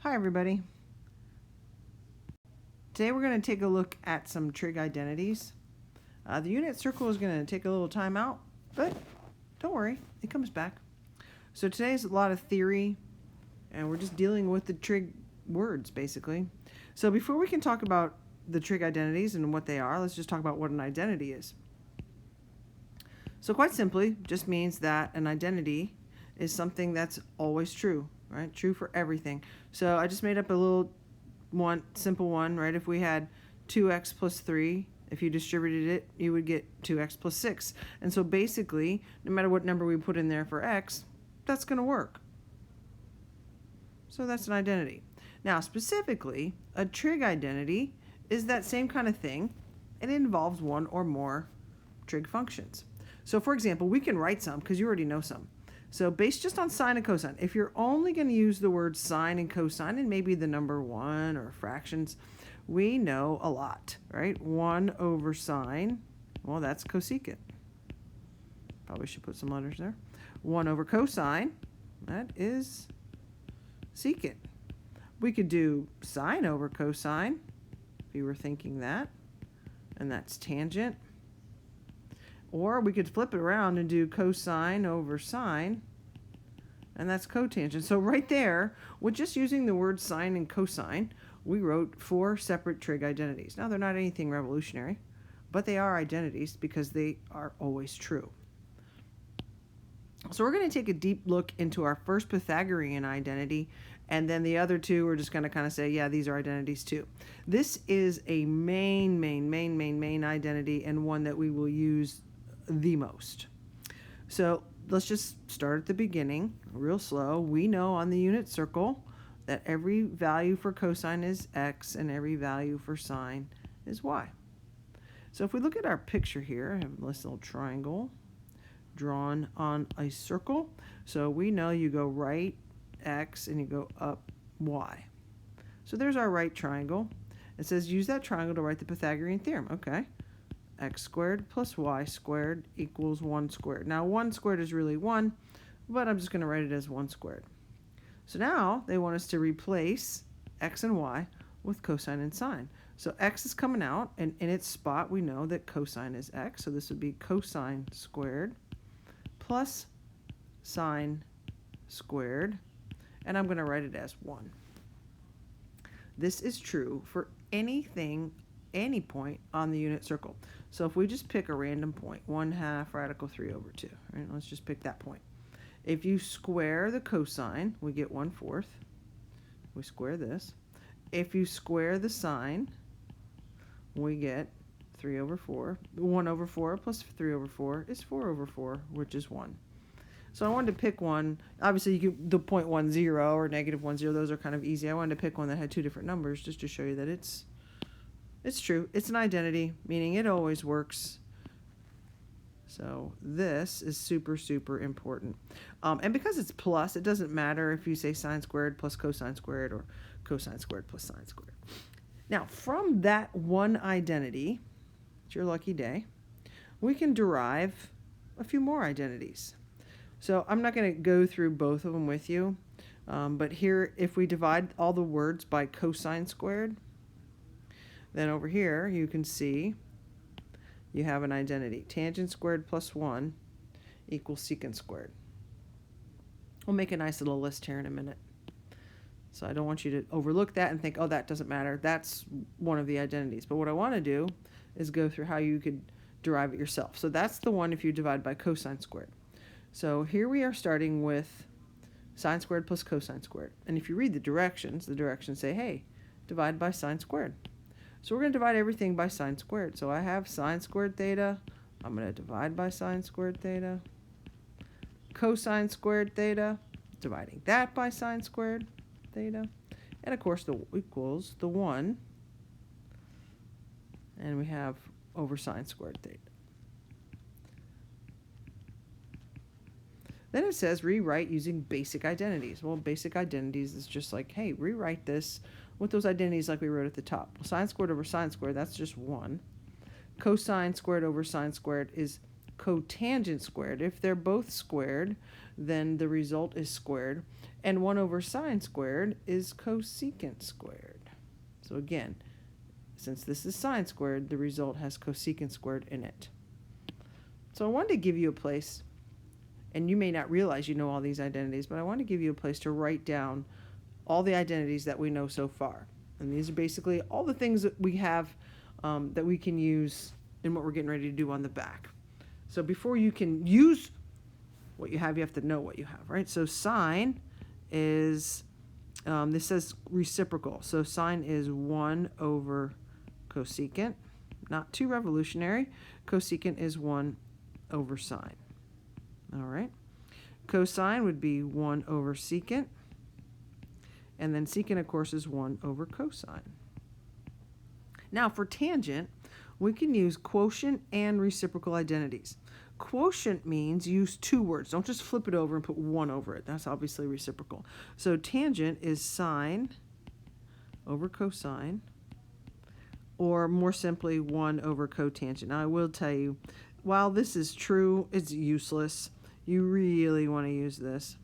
Hi everybody. Today we're going to take a look at some trig identities. The unit circle is going to take a little time out, but don't worry, it comes back. So today's a lot of theory, and we're just dealing with the trig words basically. So before we can talk about the trig identities and what they are, let's just talk about what an identity is. So quite simply, just means that an identity is something that's always true, right? True for everything. So I just made up a little simple one, right? If we had 2x plus 3, if you distributed it, you would get 2x plus 6. And so basically, no matter what number we put in there for x, that's going to work. So that's an identity. Now, specifically, a trig identity is that same kind of thing, and it involves one or more trig functions. So for example, we can write some because you already know some. So based just on sine and cosine, if you're only going to use the words sine and cosine and maybe the number 1 or fractions, we know a lot, right? 1 over sine, well, that's cosecant. Probably should put some letters there. 1 over cosine, that is secant. We could do sine over cosine, if you were thinking that, and that's tangent. Or we could flip it around and do cosine over sine, and that's cotangent. So right there, with just using the words sine and cosine, we wrote 4 separate trig identities. Now, they're not anything revolutionary, but they are identities because they are always true. So we're going to take a deep look into our first Pythagorean identity, and then the other two we're just going to kind of say, yeah, these are identities too. This is a main identity, and one that we will use the most. So let's just start at the beginning, real slow. We know on the unit circle that every value for cosine is x and every value for sine is y. So if we look at our picture here, I have this little triangle drawn on a circle. So we know you go right x and you go up y. So there's our right triangle. It says use that triangle to write the Pythagorean theorem. Okay. X squared plus y squared equals 1 squared. Now 1 squared is really 1, but I'm just going to write it as 1 squared. So now they want us to replace x and y with cosine and sine. So x is coming out, and in its spot we know that cosine is x, so this would be cosine squared plus sine squared, and I'm going to write it as 1. This is true for anything, any point on the unit circle. So if we just pick a random point, 1/2 radical 3 over 2, right? Let's just pick that point. If you square the cosine, we get 1/4. We square this. If you square the sine, we get 3 over 4. 1 over 4 plus 3 over 4 is 4 over 4, which is 1. So I wanted to pick one. Obviously, you could the 0.10 or -10. Those are kind of easy. I wanted to pick one that had 2 different numbers just to show you that it's true. It's an identity, meaning it always works. So this is super important. And because it's plus, it doesn't matter if you say sine squared plus cosine squared or cosine squared plus sine squared. Now, from that one identity, it's your lucky day, we can derive a few more identities. So I'm not going to go through both of them with you, but here, if we divide all the words by cosine squared, then over here you can see you have an identity. Tangent squared plus 1 equals secant squared. We'll make a nice little list here in a minute. So I don't want you to overlook that and think, oh, that doesn't matter. That's one of the identities. But what I want to do is go through how you could derive it yourself. So that's the one if you divide by cosine squared. So here we are starting with sine squared plus cosine squared. And if you read the directions say, hey, divide by sine squared. So we're going to divide everything by sine squared. So I have sine squared theta. I'm going to divide by sine squared theta. Cosine squared theta, dividing that by sine squared theta. And of course, the equals the 1. And we have over sine squared theta. Then it says rewrite using basic identities. Well, basic identities is just like, hey, rewrite this with those identities like we wrote at the top. Well, sine squared over sine squared, that's just 1. Cosine squared over sine squared is cotangent squared. If they're both squared, then the result is squared. And 1 over sine squared is cosecant squared. So again, since this is sine squared, the result has cosecant squared in it. So I wanted to give you a place, and you may not realize you know all these identities, but I want to give you a place to write down all the identities that we know so far. And these are basically all the things that we have that we can use in what we're getting ready to do on the back. So before you can use what you have to know what you have, right? So sine is, this says reciprocal. So sine is 1 over cosecant. Not too revolutionary. Cosecant is 1 over sine. All right. Cosine would be 1 over secant. And then secant, of course, is 1 over cosine. Now, for tangent, we can use quotient and reciprocal identities. Quotient means use 2 words. Don't just flip it over and put 1 over it. That's obviously reciprocal. So tangent is sine over cosine, or more simply, 1 over cotangent. Now, I will tell you, while this is true, it's useless. You really want to use this.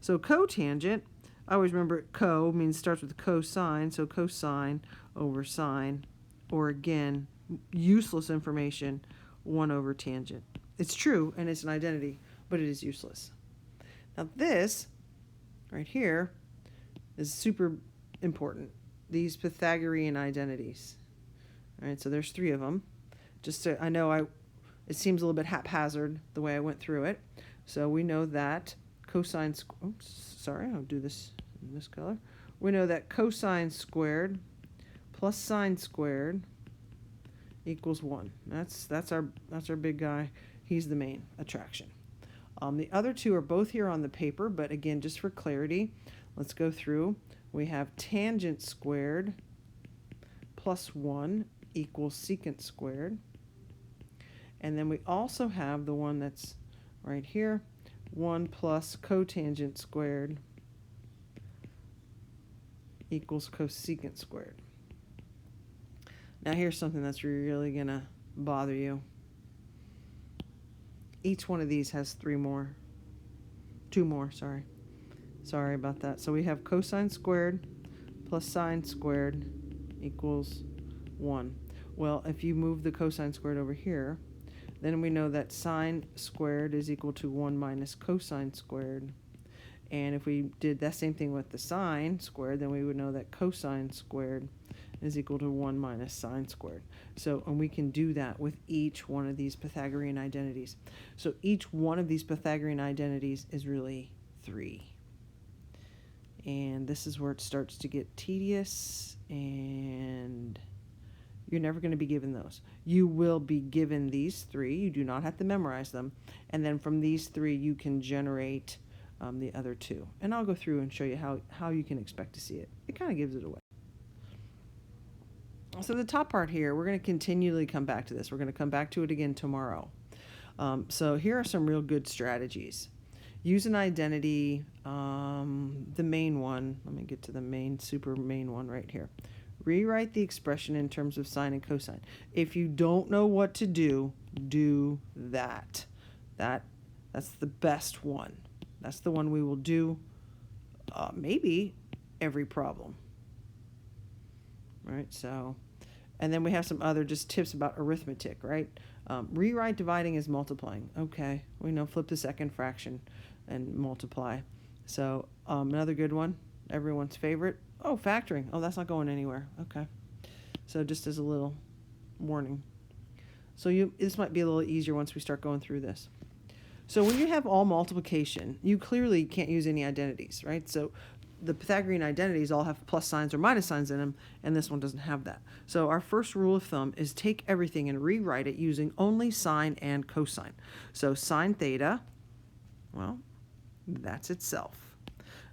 So cotangent, I always remember co means starts with cosine, so cosine over sine, or again, useless information, 1 over tangent. It's true, and it's an identity, but it is useless. Now this, right here, is super important. These Pythagorean identities. All right, so there's 3 of them. Just so I know it seems a little bit haphazard the way I went through it. So we know that cosine, I'll do this in this color. We know that cosine squared plus sine squared equals 1. That's our big guy. He's the main attraction. The other 2 are both here on the paper, but again, just for clarity, let's go through. We have tangent squared plus 1 equals secant squared. And then we also have the one that's right here, 1 plus cotangent squared equals cosecant squared. Now here's something that's really going to bother you. Each one of these has 2 more, Sorry about that. So we have cosine squared plus sine squared equals 1. Well, if you move the cosine squared over here, then we know that sine squared is equal to 1 minus cosine squared. And if we did that same thing with the sine squared, then we would know that cosine squared is equal to 1 minus sine squared. So, and we can do that with each one of these Pythagorean identities. So each one of these Pythagorean identities is really 3. And this is where it starts to get tedious, and you're never going to be given those. You will be given these 3. You do not have to memorize them. And then from these 3, you can generate the other 2. And I'll go through and show you how you can expect to see it. It kind of gives it away. So the top part here, we're going to continually come back to this. We're going to come back to it again tomorrow. So here are some real good strategies. Use an identity, the main one. Let me get to the super main one right here. Rewrite the expression in terms of sine and cosine. If you don't know what to do, do that. That's the best one. That's the one we will do maybe every problem. Right, so, and then we have some other just tips about arithmetic, right? Rewrite dividing as multiplying. Okay, we know flip the second fraction and multiply. So another good one, everyone's favorite. Oh, factoring. Oh, that's not going anywhere. Okay. So just as a little warning. So this might be a little easier once we start going through this. So when you have all multiplication, you clearly can't use any identities, right? So the Pythagorean identities all have plus signs or minus signs in them, and this one doesn't have that. So our first rule of thumb is take everything and rewrite it using only sine and cosine. So sine theta, well, that's itself.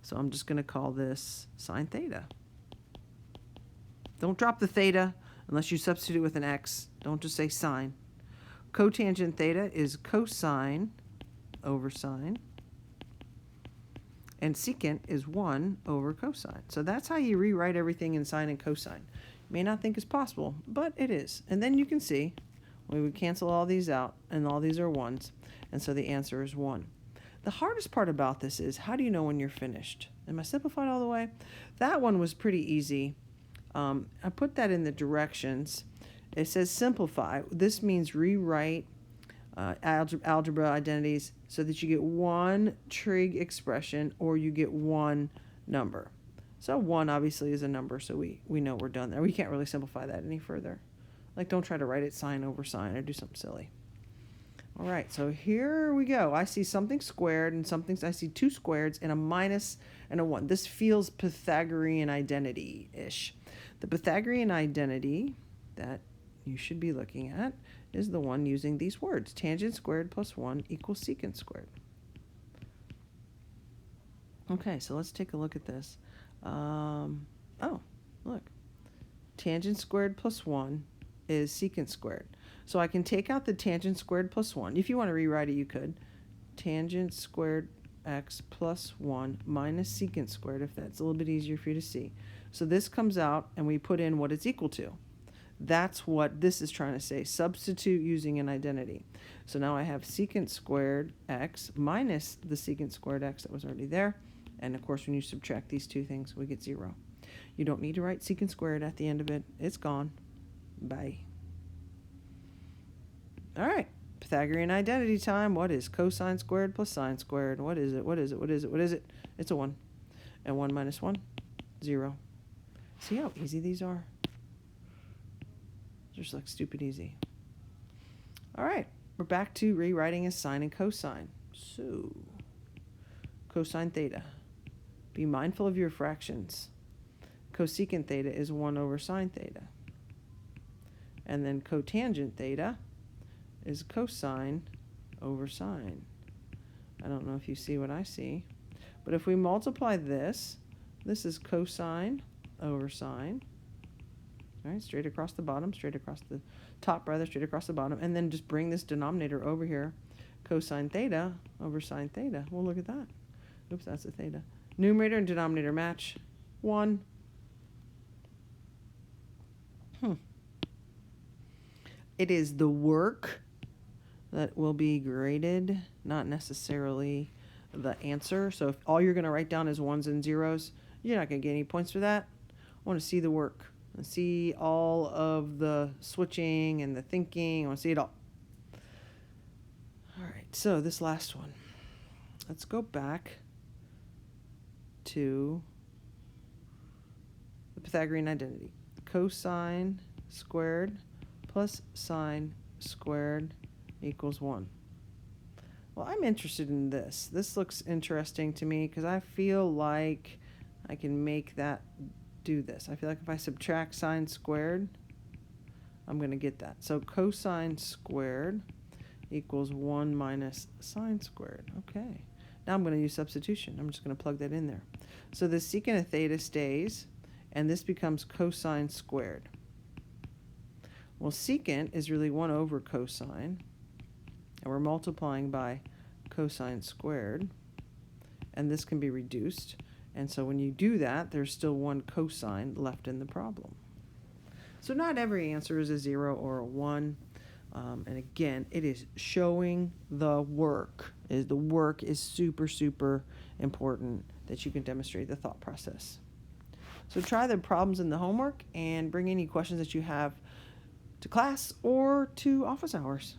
So I'm just going to call this sine theta. Don't drop the theta unless you substitute with an x. Don't just say sine. Cotangent theta is cosine over sine. And secant is 1 over cosine. So that's how you rewrite everything in sine and cosine. You may not think it's possible, but it is. And then you can see We would cancel all these out, and all these are 1s, and so the answer is 1. The hardest part about this is, how do you know when you're finished? Am I simplified all the way? That one was pretty easy. I put that in the directions. It says simplify. This means rewrite algebra identities so that you get one trig expression or you get one number. So 1 obviously is a number, so we know we're done there. We can't really simplify that any further. Like, don't try to write it sine over sine or do something silly. All right, so here we go. I see something squared and I see 2 squareds and a minus and a 1. This feels Pythagorean identity-ish. The Pythagorean identity that you should be looking at is the one using these words. Tangent squared plus 1 equals secant squared. Okay, so let's take a look at this. Oh, look. Tangent squared plus 1 is secant squared. So I can take out the tangent squared plus 1. If you want to rewrite it, you could. Tangent squared x plus 1 minus secant squared, if that's a little bit easier for you to see. So this comes out, and we put in what it's equal to. That's what this is trying to say. Substitute using an identity. So now I have secant squared x minus the secant squared x that was already there. And of course, when you subtract these two things, we get 0. You don't need to write secant squared at the end of it. It's gone. Bye. All right, Pythagorean identity time. What is cosine squared plus sine squared? What is it? What is it? What is it? What is it? It's a 1. And 1 minus 1? 0. See how easy these are? Just like stupid easy. All right, we're back to rewriting as sine and cosine. So, cosine theta. Be mindful of your fractions. Cosecant theta is 1 over sine theta. And then cotangent theta is cosine over sine. I don't know if you see what I see. But if we multiply this is cosine over sine. All right, straight across the bottom, straight across the top, rather, straight across the bottom. And then just bring this denominator over here. Cosine theta over sine theta. Well, look at that. Oops, that's a theta. Numerator and denominator match. 1. It is the work that will be graded, not necessarily the answer. So if all you're going to write down is 1s and 0s, you're not going to get any points for that. I want to see the work. I want to see all of the switching and the thinking. I want to see it all. All right, so this last one. Let's go back to the Pythagorean identity. Cosine squared plus sine squared equals 1. Well, I'm interested in this. This looks interesting to me because I feel like I can make that do this. I feel like if I subtract sine squared, I'm going to get that. So cosine squared equals 1 minus sine squared. Okay. Now I'm going to use substitution. I'm just going to plug that in there. So the secant of theta stays, and this becomes cosine squared. Well, secant is really 1 over cosine, and we're multiplying by cosine squared, and this can be reduced. And so when you do that, there's still 1 cosine left in the problem. So not every answer is a 0 or a 1. And again, it is showing the work. The work is super, super important that you can demonstrate the thought process. So try the problems in the homework and bring any questions that you have to class or to office hours.